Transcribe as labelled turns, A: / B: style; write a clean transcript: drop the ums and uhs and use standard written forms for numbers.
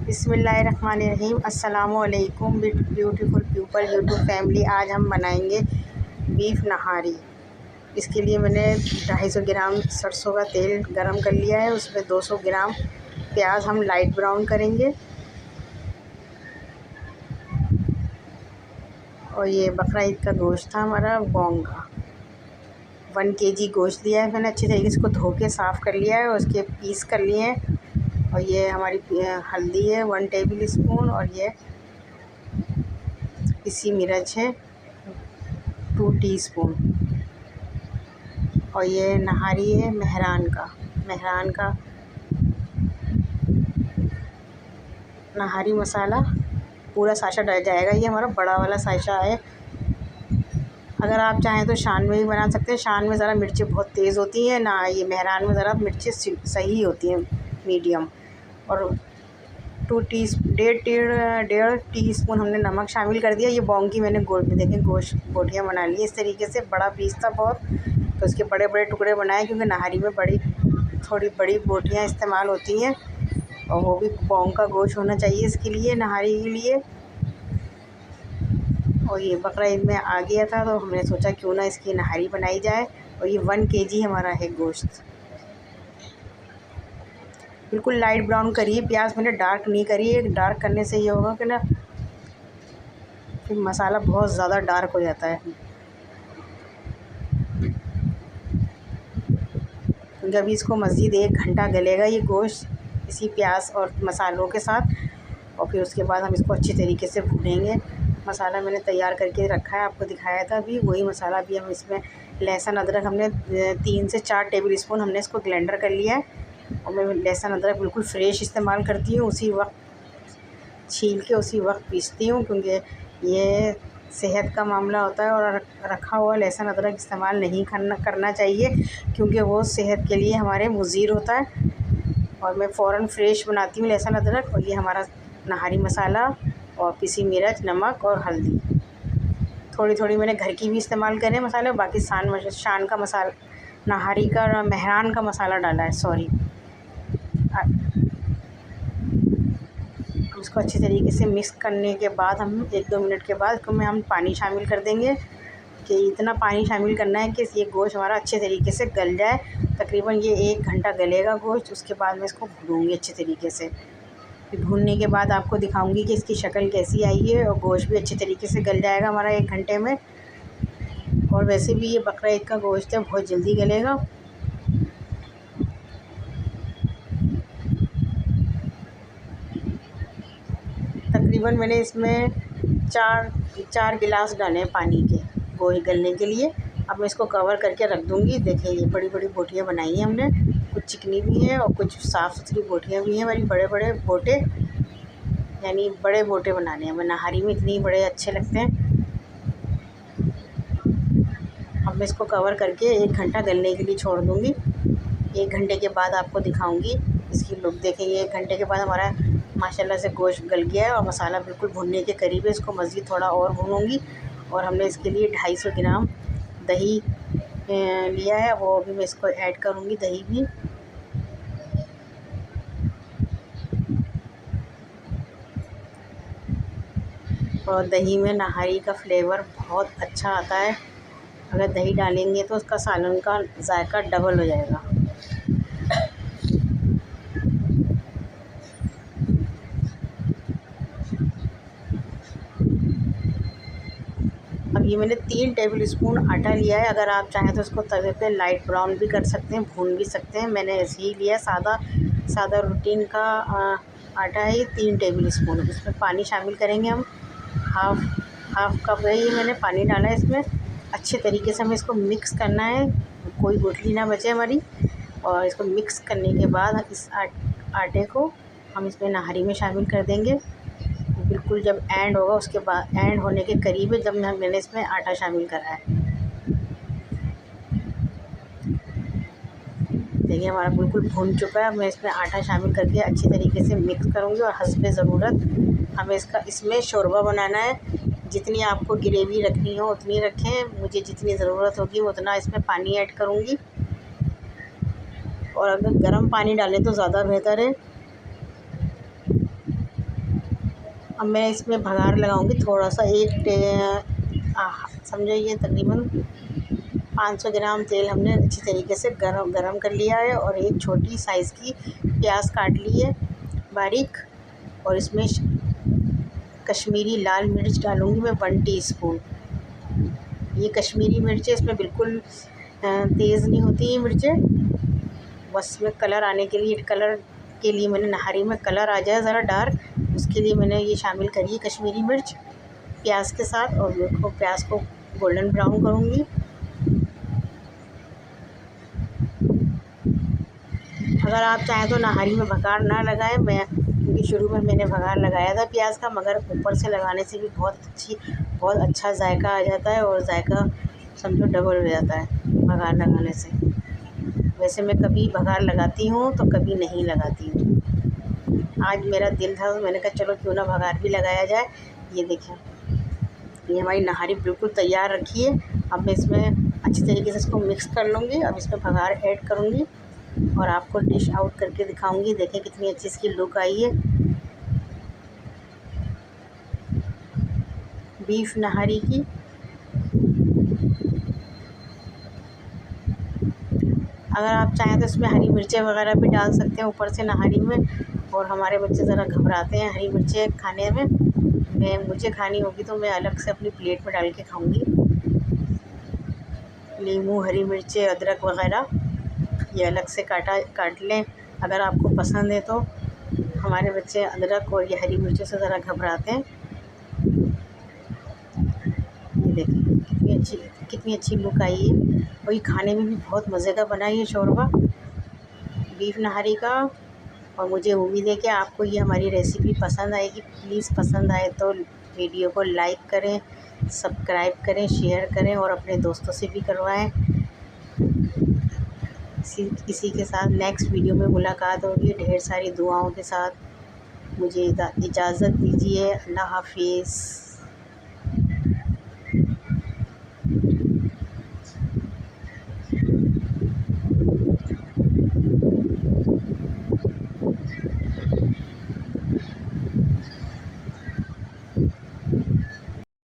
A: बिस्मिल्लाहिर्रहमानिर्रहीम। अस्सलामुअलैकुम beautiful people YouTube family. आज हम बनाएंगे बीफ नहारी। इसके लिए मैंने 250 ग्राम सरसों का तेल गरम कर लिया है। उसमें 200 ग्राम प्याज हम लाइट ब्राउन करेंगे। और ये बकरा ईद का गोश्त था हमारा बोंग का। 1 kg गोश्त लिया है मैंने। अच्छी तरीके से इसको धो के साफ़ कर लिया है और उसके पीस कर लिए हैं। और ये हमारी हल्दी है 1 टेबल स्पून। और ये पिसी मिर्च है 2 टीस्पून। और ये नहारी है मेहरान का नहारी मसाला पूरा साशा डल जाएगा। ये हमारा बड़ा वाला साशा है। अगर आप चाहें तो शान में भी बना सकते हैं। शान में ज़रा मिर्चें बहुत तेज़ होती हैं ना, ये मेहरान में ज़रा मिर्चें सही होती हैं, मीडियम। और 1.5 टीस्पून हमने नमक शामिल कर दिया। ये बोंग की मैंने गोश्त बोटियाँ बना ली इस तरीके से। बड़ा पीस था बहुत, तो इसके बड़े बड़े टुकड़े बनाए, क्योंकि नहारी में थोड़ी बड़ी बोटियाँ इस्तेमाल होती हैं। और वो भी बोंग का गोश्त होना चाहिए इसके लिए, नहारी के लिए। और ये बकरा ईद में आ गया था, तो हमने सोचा क्यों ना इसकी नहारी बनाई जाए। और ये 1 kg हमारा है गोश्त। बिल्कुल लाइट ब्राउन करिए प्याज, मैंने डार्क नहीं करी है। डार्क करने से ये होगा कि ना फिर मसाला बहुत ज़्यादा डार्क हो जाता है। जब इसको मज़ीद 1 घंटा गलेगा ये गोश्त इसी प्याज और मसालों के साथ। और फिर उसके बाद हम इसको अच्छी तरीके से भूनेंगे। मसाला मैंने तैयार करके रखा है, आपको दिखाया था अभी, वही मसाला भी हम इसमें लहसुन अदरक हमने 3 से 4 टेबल स्पून हमने इसको ब्लेंडर कर लिया है। और मैं लहसुन अदरक बिल्कुल फ्रेश इस्तेमाल करती हूँ, उसी वक्त छील के उसी वक्त पीसती हूँ, क्योंकि ये सेहत का मामला होता है। और रखा हुआ लहसुन अदरक इस्तेमाल नहीं करना चाहिए, क्योंकि वो सेहत के लिए हमारे मुज़ीर होता है। और मैं फ़ौरन फ्रेश बनाती हूँ लहसुन अदरक। और ये हमारा नहारी मसाला और पिसी मिर्च, नमक और हल्दी, थोड़ी थोड़ी मैंने घर की भी इस्तेमाल करे मसाले। बाकी शान का मसाला, नहारी का और मेहरान का मसाला डाला है, सॉरी। इसको अच्छी तरीके से मिक्स करने के बाद हम 1-2 मिनट के बाद इसको हम पानी शामिल कर देंगे। कि इतना पानी शामिल करना है कि ये गोश्त हमारा अच्छे तरीके से गल जाए। तकरीबन ये 1 घंटा गलेगा गोश्त। उसके बाद मैं इसको भूनूँगी अच्छे तरीके से। फिर भूनने के बाद आपको दिखाऊंगी कि इसकी शक्ल कैसी आई है। और गोश्त भी अच्छे तरीके से गल जाएगा हमारा 1 घंटे में। और वैसे भी ये बकरा ईद का गोश्त है, बहुत जल्दी गलेगा। तकरीबन मैंने इसमें 4 गिलास डाले हैं पानी के गोश्त गलने के लिए। अब मैं इसको कवर करके रख दूँगी। देखिए ये बड़ी बड़ी बोटियाँ बनाई हैं हमने, कुछ चिकनी भी हैं और कुछ साफ़ सुथरी बोटियाँ भी हैं। हमारी बड़े बड़े बोटे, यानी बड़े बोटे बनाने हैं। नहारी में इतनी बड़े अच्छे लगते हैं। अब मैं इसको कवर करके 1 घंटा गलने के लिए छोड़ दूँगी। 1 घंटे के बाद आपको दिखाऊँगी इसकी लुक। देखेंगे 1 घंटे के बाद हमारा माशाल्लाह से गोश्त गल गया है और मसाला बिल्कुल भुनने के करीब है। इसको मज़ीद थोड़ा और भूनूँगी। और हमने इसके लिए 250 ग्राम दही लिया है, वो भी मैं इसको ऐड करूँगी, दही भी। और दही में नहारी का फ्लेवर बहुत अच्छा आता है। अगर दही डालेंगे तो उसका सालन का जायका डबल हो जाएगा। अब ये मैंने 3 टेबल स्पून आटा लिया है। अगर आप चाहें तो इसको तवे पे लाइट ब्राउन भी कर सकते हैं, भून भी सकते हैं। मैंने ऐसे ही लिया, सादा रूटीन का आटा है ये। 3 टेबल स्पून। इसमें पानी शामिल करेंगे हम, हाफ कप है ये मैंने पानी डाला है इसमें। अच्छे तरीके से हमें इसको मिक्स करना है, कोई गुठली ना बचे हमारी। और इसको मिक्स करने के बाद इस आटे को हम इसमें नहारी में शामिल कर देंगे। बिल्कुल जब एंड होगा, उसके बाद एंड होने के करीब है जब मैंने इसमें आटा शामिल करा है। देखिए हमारा बिल्कुल भुन चुका है। मैं इसमें आटा शामिल करके अच्छी तरीके से मिक्स करूँगी। और हस्बे ज़रूरत हमें इसमें शोरबा बनाना है। जितनी आपको ग्रेवी रखनी हो उतनी रखें। मुझे जितनी ज़रूरत होगी उतना इसमें पानी ऐड करूँगी। और अगर गर्म पानी डालें तो ज़्यादा बेहतर है। अब मैं इसमें भगार लगाऊंगी थोड़ा सा, समझो ये तकरीबन 500 ग्राम तेल हमने अच्छी तरीके से गरम कर लिया है। और एक छोटी साइज़ की प्याज काट ली है बारीक, और इसमें कश्मीरी लाल मिर्च डालूँगी मैं 1 टीस्पून। ये कश्मीरी मिर्च है, इसमें बिल्कुल तेज़ नहीं होती ये मिर्चें, बस में कलर आने के लिए मैंने नहारी में कलर आ जाए ज़रा डार्क, उसके लिए मैंने ये शामिल करी है कश्मीरी मिर्च प्याज के साथ। और देखो प्याज को गोल्डन ब्राउन करूँगी। अगर आप चाहें तो नहारी में भगार ना लगाएं, क्योंकि शुरू में मैंने भगार लगाया था प्याज का, मगर ऊपर से लगाने से भी बहुत अच्छा जायका आ जाता है, और जायका समझो डबल हो जाता है भगार लगाने से। वैसे मैं कभी भगार लगाती हूँ तो कभी नहीं लगाती हूँ। आज मेरा दिल था, मैंने कहा चलो क्यों ना भगार भी लगाया जाए। ये देखिए, ये हमारी नहारी बिल्कुल तैयार रखी है। अब मैं इसमें अच्छी तरीके से इसको मिक्स कर लूँगी। अब इसमें भगार ऐड करूँगी और आपको डिश आउट करके दिखाऊंगी। देखें कितनी अच्छी इसकी लुक आई है बीफ नहारी की। अगर आप चाहें तो इसमें हरी मिर्चें वगैरह भी डाल सकते हैं ऊपर से नहारी में। और हमारे बच्चे ज़रा घबराते हैं हरी मिर्चें खाने में, मुझे खानी होगी तो मैं अलग से अपनी प्लेट में डाल के खाऊंगी। नींबू, हरी मिर्चें, अदरक वगैरह ये अलग से काट लें अगर आपको पसंद है तो। हमारे बच्चे अदरक और ये हरी मिर्चों से ज़रा घबराते हैं। ये देखिए कितनी अच्छी लुक आई है, और ये खाने में भी बहुत मज़े का बना है ये शोरबा बीफ नहारी का। और मुझे उम्मीद है कि आपको ये हमारी रेसिपी पसंद आएगी। प्लीज़ पसंद आए तो वीडियो को लाइक करें, सब्सक्राइब करें, शेयर करें और अपने दोस्तों से भी करवाएं। इसी के साथ नेक्स्ट वीडियो में मुलाकात होगी ढेर सारी दुआओं के साथ। मुझे इजाज़त दीजिए। अल्लाह हाफिज़।